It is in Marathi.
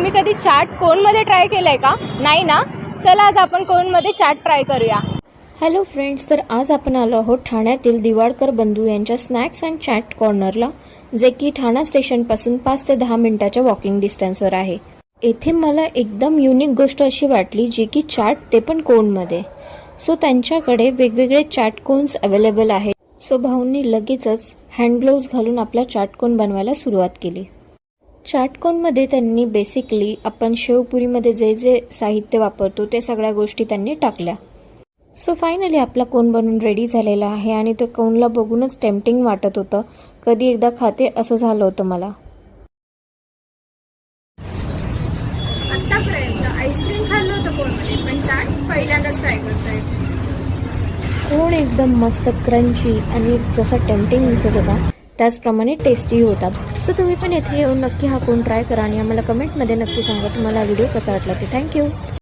तुम्ही कधी चाट कोनमध्ये ट्राय केलंय का? नाही ना? चला आज आपण कोनमध्ये चाट ट्राय करूया. हॅलो फ्रेंड्स, तर आज आपण आलो आहोत ठाण्यातील दिवाडकर बंधू यांच्या स्नॅक्स अँड चॅट कॉर्नरला, जे की ठाणा स्टेशनपासून 5 ते 10 मिनिटाच्या वॉकिंग डिस्टन्सवर आहे. येथे मला एकदम युनिक गोष्ट अशी वाटली, जी की चाट, ते पण कोनमध्ये. सो त्यांच्याकडे वेगवेगळे चाट कोन्स अवेलेबल आहेत. सो भाऊंनी लगेचच हँड ग्लोव्ज घालून आपला चाट कोन बनवायला सुरुवात केली. चाट कोनमध्ये त्यांनी बेसिकली आपण शेवपुरीमध्ये जे जे साहित्य वापरतो ते सगळ्या गोष्टी त्यांनी टाकल्या. सो फायनली आपला कोन बनून रेडी झालेला आहे आणि तो कोनला बघूनच टेम्पटिंग वाटत होतं. कधी एकदा खाते असं झालं होतं मला. आतापर्यंत आईस्क्रीम खाल्लं होतं कोनमध्ये, पण चाट पहिल्यांदाच ट्राय करतोय. कोण एकदम मस्त क्रंची आणि जसा टेम्पटिंग दिसत होता त्याचप्रमाणे टेस्टी होता. सो तुम्ही पण येथे येऊन नक्की हा कोन ट्राय करा आणि आम्हाला कमेंटमध्ये नक्की सांगा तुम्हाला व्हिडिओ कसा वाटला ते. थँक्यू.